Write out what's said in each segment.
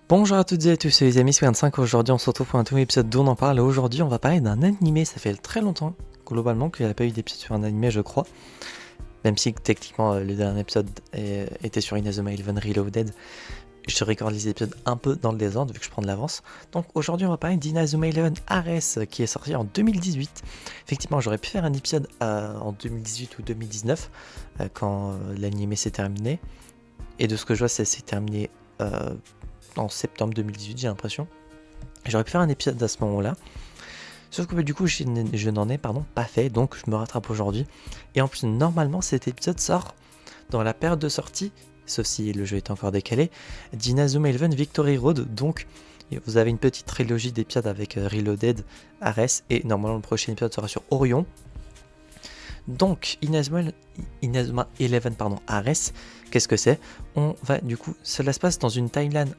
Bonjour à toutes et à tous, c'est les amis 55. Aujourd'hui on se retrouve pour un nouvel épisode d'On en parle. Aujourd'hui on va parler d'un animé. Ça fait très longtemps globalement qu'il n'y a pas eu d'épisode sur un animé, je crois. Même si techniquement le dernier épisode était sur Inazuma Eleven Reloaded. Je recorde les épisodes un peu dans le désordre vu que je prends de l'avance. Donc aujourd'hui on va parler d'Inazuma Eleven Ares qui est sorti en 2018. Effectivement j'aurais pu faire un épisode en 2018 ou 2019 quand l'animé s'est terminé. Et de ce que je vois ça s'est terminé en septembre 2018 j'ai l'impression. J'aurais pu faire un épisode à ce moment-là. Sauf que du coup je n'en ai pas fait, donc je me rattrape aujourd'hui. Et en plus normalement cet épisode sort dans la période de sortie, sauf si le jeu est encore décalé, d'Inazuma Eleven Victory Road. Donc vous avez une petite trilogie d'épisodes avec Reloaded, Ares, et normalement le prochain épisode sera sur Orion. Donc Inazuma Eleven Ares, qu'est-ce que c'est? On va du coup, cela se passe dans une timeline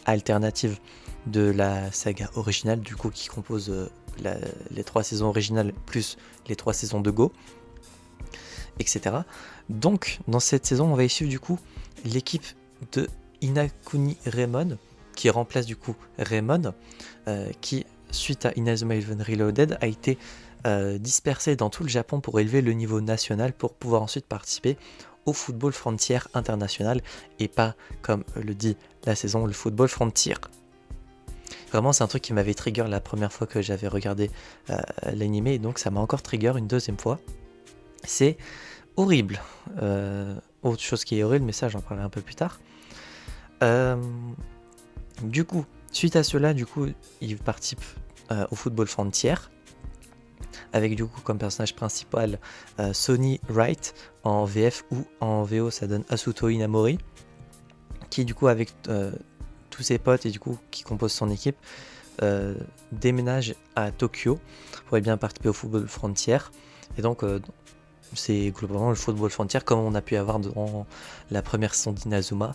alternative de la saga originale, du coup qui compose les 3 saisons originales plus les 3 saisons de Go, etc. Donc dans cette saison on va suivre du coup l'équipe de Inakuni Raymond qui remplace du coup Raymond qui suite à Inazuma Eleven Reloaded a été dispersé dans tout le Japon pour élever le niveau national pour pouvoir ensuite participer au football frontière international et pas comme le dit la saison le football frontier. Vraiment c'est un truc qui m'avait trigger la première fois que j'avais regardé l'animé et donc ça m'a encore trigger une deuxième fois. C'est horrible. Autre chose qui est horrible mais ça j'en parlerai un peu plus tard. Du coup suite à cela du coup il participe au football frontier avec du coup comme personnage principal Sonny Wright en VF ou en VO ça donne Asuto Inamori qui du coup avec tous ses potes et du coup qui compose son équipe déménage à Tokyo pour bien participer au football frontier et donc c'est globalement le football frontier comme on a pu avoir dans la première saison d'Inazuma.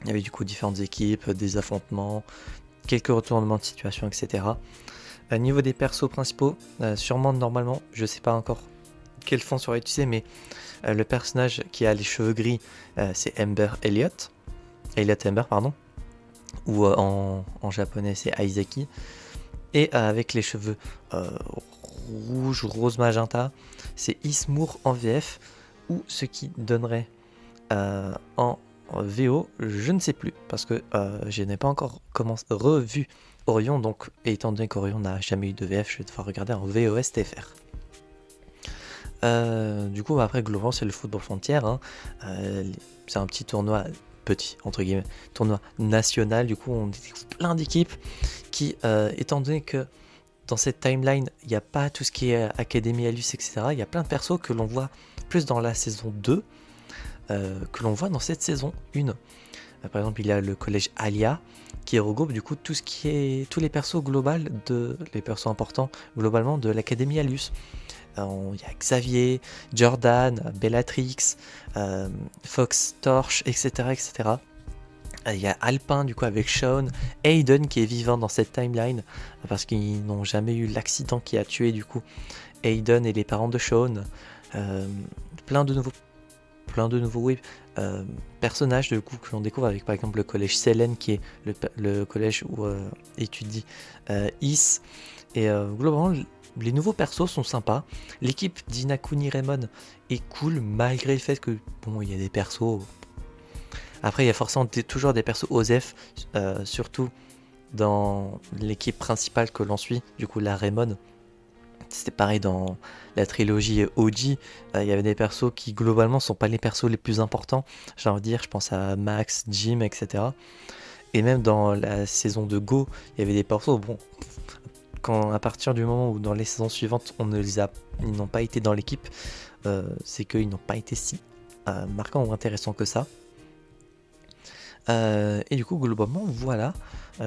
Il y avait du coup différentes équipes, des affrontements, quelques retournements de situation, etc. Au niveau des persos principaux, sûrement normalement, je sais pas encore quel fond sera utilisé, mais le personnage qui a les cheveux gris, c'est Elliot Amber, pardon, ou en japonais c'est Aizaki, et avec les cheveux rouge, rose magenta, c'est Ismour en VF, ou ce qui donnerait en VO, je ne sais plus, parce que je n'ai pas encore revu Orion, donc étant donné qu'Orion n'a jamais eu de VF, je vais devoir regarder en VOSTFR. Du coup, après, globalement, c'est le football frontière. Hein. C'est un petit tournoi, entre guillemets, tournoi national. Du coup, on découvre plein d'équipes qui, étant donné que dans cette timeline, il n'y a pas tout ce qui est Académie Alus, etc. Il y a plein de persos que l'on voit plus dans la saison 2 que l'on voit dans cette saison 1. Par exemple, il y a le collège Alia qui regroupe du coup tous les persos les persos importants globalement de l'Académie Alus. Il y a Xavier, Jordan, Bellatrix, Fox Torch, etc. etc. Il y a Alpin du coup avec Sean, Aiden qui est vivant dans cette timeline parce qu'ils n'ont jamais eu l'accident qui a tué du coup Aiden et les parents de Sean. Plein de nouveaux personnages de coup que l'on découvre avec par exemple le collège Selene qui est le collège où étudie Is, et globalement les nouveaux persos sont sympas. L'équipe d'Inakuni Raymond est cool malgré le fait que bon il y a des persos, après il y a forcément toujours des persos OSEF, surtout dans l'équipe principale que l'on suit, du coup la Raymond. C'était pareil dans la trilogie OG, il y avait des persos qui globalement sont pas les persos les plus importants, j'ai envie de dire, je pense à Max, Jim, etc. Et même dans la saison de Go, il y avait des persos, bon, à partir du moment où dans les saisons suivantes ils n'ont pas été dans l'équipe, c'est qu'ils n'ont pas été si marquants ou intéressants que ça. Et du coup globalement voilà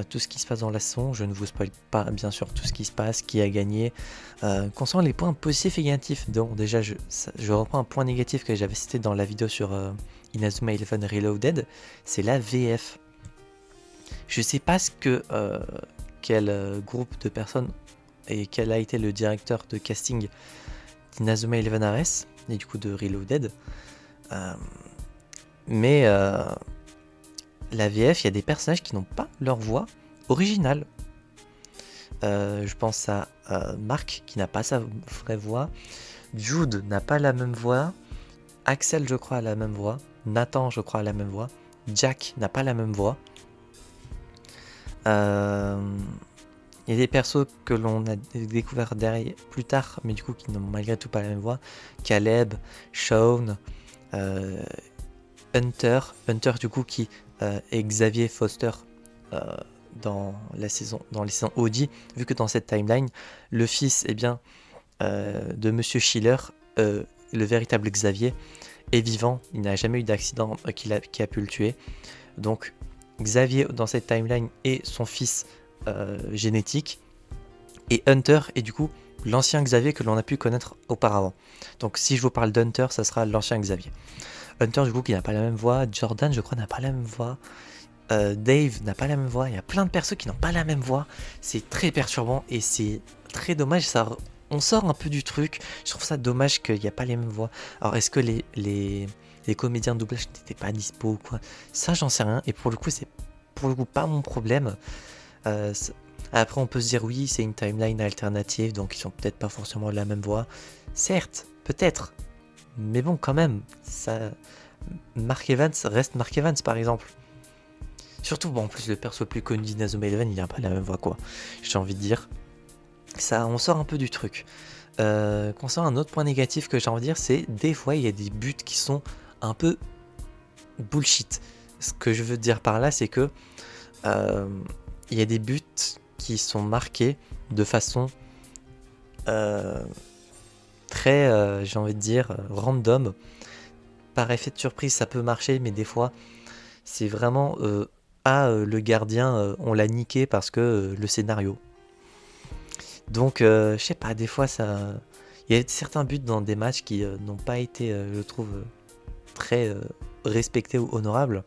tout ce qui se passe dans la saison. Je ne vous spoil pas bien sûr tout ce qui se passe, qui a gagné. Concernant les points positifs et négatifs, donc déjà je reprends un point négatif que j'avais cité dans la vidéo sur Inazuma Eleven Reloaded, c'est la VF. Je sais pas quel groupe de personnes et quel a été le directeur de casting d'Inazuma Eleven Ares et du coup de Reloaded, mais la VF, il y a des personnages qui n'ont pas leur voix originale. Je pense à Marc qui n'a pas sa vraie voix. Jude n'a pas la même voix. Axel, je crois, a la même voix. Nathan, je crois, a la même voix. Jack n'a pas la même voix. Il y a des persos que l'on a découvert derrière, plus tard, mais du coup qui n'ont malgré tout pas la même voix. Caleb, Shaun, Hunter du coup qui est Xavier Foster dans les saisons OG, vu que dans cette timeline, le fils de Monsieur Schiller, le véritable Xavier, est vivant, il n'a jamais eu d'accident qui a pu le tuer. Donc Xavier dans cette timeline est son fils génétique, et Hunter est du coup l'ancien Xavier que l'on a pu connaître auparavant. Donc si je vous parle d'Hunter, ça sera l'ancien Xavier. Hunter du coup qui n'a pas la même voix, Jordan je crois n'a pas la même voix, Dave n'a pas la même voix, il y a plein de persos qui n'ont pas la même voix, c'est très perturbant et c'est très dommage, on sort un peu du truc, je trouve ça dommage qu'il n'y a pas les mêmes voix. Alors est-ce que les comédiens de doublage n'étaient pas dispo ou quoi? Ça j'en sais rien, et pour le coup c'est pas mon problème. Après on peut se dire oui c'est une timeline alternative donc ils sont peut-être pas forcément la même voix, certes, peut-être, mais bon quand même, ça... Mark Evans reste Mark Evans par exemple. Surtout bon en plus le perso plus connu d'Inazuma Eleven il a pas la même voix quoi, j'ai envie de dire. Ça, on sort un peu du truc. Concernant un autre point négatif que j'ai envie de dire, c'est des fois il y a des buts qui sont un peu bullshit. Ce que je veux dire par là, c'est que il y a des buts qui sont marqués de façon très, j'ai envie de dire, random. Par effet de surprise, ça peut marcher, mais des fois, c'est vraiment le gardien, on l'a niqué parce que le scénario. Donc, je sais pas, des fois, ça... Il y a certains buts dans des matchs qui n'ont pas été, je trouve, très respectés ou honorables.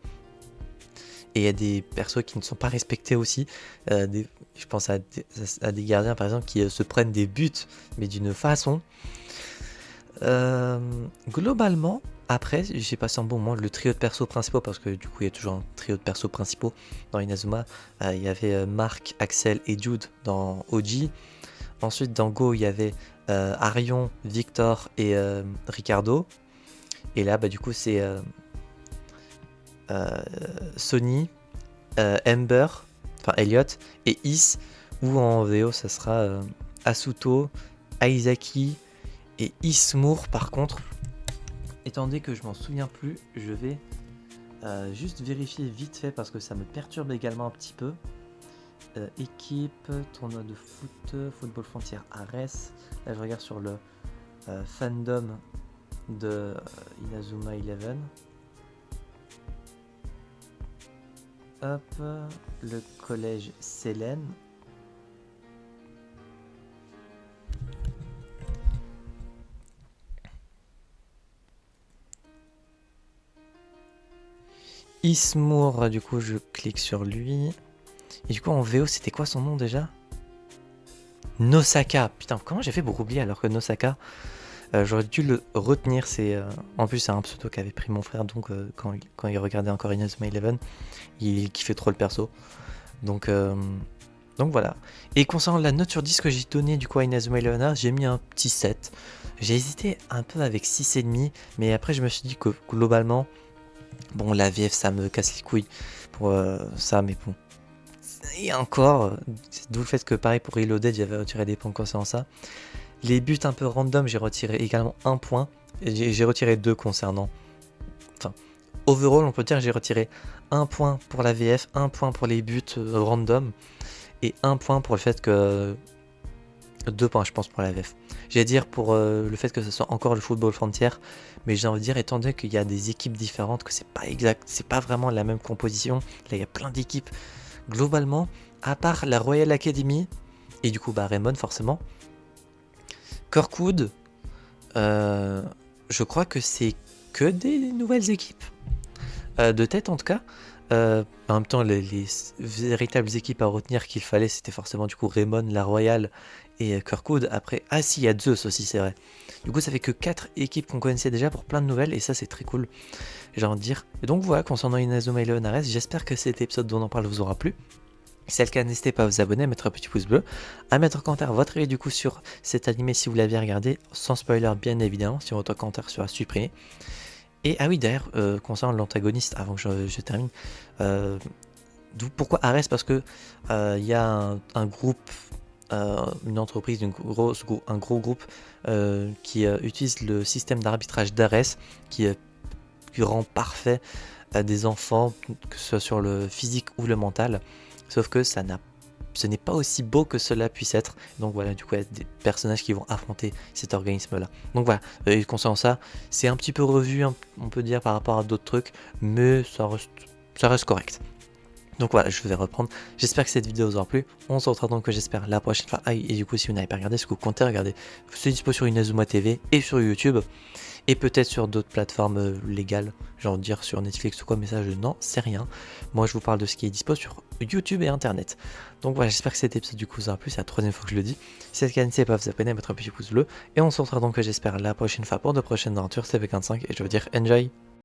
Et il y a des persos qui ne sont pas respectés aussi. Je pense à des gardiens, par exemple, qui se prennent des buts, mais d'une façon... globalement, après, j'ai passé un bon moment. Le trio de persos principaux, parce que du coup, il y a toujours un trio de persos principaux dans Inazuma. Il y avait Marc, Axel et Jude dans OG. Ensuite, dans Go, il y avait Arion, Victor et Ricardo. Et là, du coup, c'est Sony, Ember, enfin Elliot, et Is, ou en VO, ça sera Asuto, Aizaki et Ismour. Par contre, étant donné que je m'en souviens plus, je vais juste vérifier vite fait parce que ça me perturbe également un petit peu. Équipe, tournoi de football frontière Ares. Là je regarde sur le fandom de Inazuma Eleven. Hop, le collège Selene. Ismour, du coup je clique sur lui. Et du coup en VO c'était quoi son nom déjà? Nosaka. Putain, comment j'ai fait pour oublier alors que Nosaka, j'aurais dû le retenir. En plus c'est un pseudo qu'avait pris mon frère, donc quand il regardait encore Inazuma Eleven, il kiffait trop le perso. Donc voilà. Et concernant la note sur 10 que j'ai donnée du coup à Inazuma Eleven, j'ai mis un petit 7. J'ai hésité un peu avec 6,5, mais après je me suis dit que globalement, bon la VF ça me casse les couilles pour ça, mais bon. Et encore, d'où le fait que pareil pour Reloaded, j'avais retiré des points concernant ça. Les buts un peu random, j'ai retiré également 1 point. Et j'ai retiré 2 concernant... Enfin, overall, on peut dire que j'ai retiré 1 point pour la VF, 1 point pour les buts random, et 1 point pour le fait que... 2 points, je pense, pour la VF. J'allais dire pour le fait que ce soit encore le football frontier, mais j'ai envie de dire, étant donné qu'il y a des équipes différentes, que c'est pas exact, c'est pas vraiment la même composition, là il y a plein d'équipes. Globalement, à part la Royal Academy, et du coup Raymond forcément, Kirkwood, je crois que c'est que des nouvelles équipes. De tête en tout cas, En même temps, les véritables équipes à retenir qu'il fallait, c'était forcément du coup Raymond, la Royale et Kirkwood. Après, ah si, il y a Zeus aussi, c'est vrai. Du coup, ça fait que 4 équipes qu'on connaissait déjà pour plein de nouvelles, et ça, c'est très cool, j'ai envie de dire. Et donc voilà, concernant Inazuma Eleven Ares, j'espère que cet épisode dont on en parle vous aura plu. Si c'est le cas, n'hésitez pas à vous abonner, à mettre un petit pouce bleu, à mettre en commentaire votre avis du coup sur cet animé si vous l'aviez regardé, sans spoiler bien évidemment, si votre commentaire sera supprimé. Et ah oui, d'ailleurs, concernant l'antagoniste, avant que je termine, pourquoi Ares? Parce que il y a un groupe, une entreprise, un gros groupe qui utilise le système d'arbitrage d'Ares, qui rend parfait des enfants, que ce soit sur le physique ou le mental. Sauf que ce n'est pas aussi beau que cela puisse être. Donc voilà, du coup, il y a des personnages qui vont affronter cet organisme-là. Donc voilà, concernant ça, c'est un petit peu revu, on peut dire, par rapport à d'autres trucs, mais ça reste correct. Donc voilà, je vais reprendre. J'espère que cette vidéo vous aura plu. On se retrouve donc, j'espère, la prochaine fois. Ah, et du coup, si vous n'avez pas regardé, ce que vous comptez regarder, c'est dispo sur Inazuma TV et sur YouTube. Et peut-être sur d'autres plateformes légales, genre dire sur Netflix ou quoi, mais ça je n'en sais rien. Moi je vous parle de ce qui est dispo sur YouTube et Internet. Donc voilà, j'espère que cet épisode du coup vous aura plu, c'est la troisième fois que je le dis. Si c'est le cas, n'hésitez pas à vous abonner, à mettre un petit pouce bleu. Et on se retrouve donc, j'espère, la prochaine fois pour de prochaines aventures. C'était V45 et je veux dire enjoy.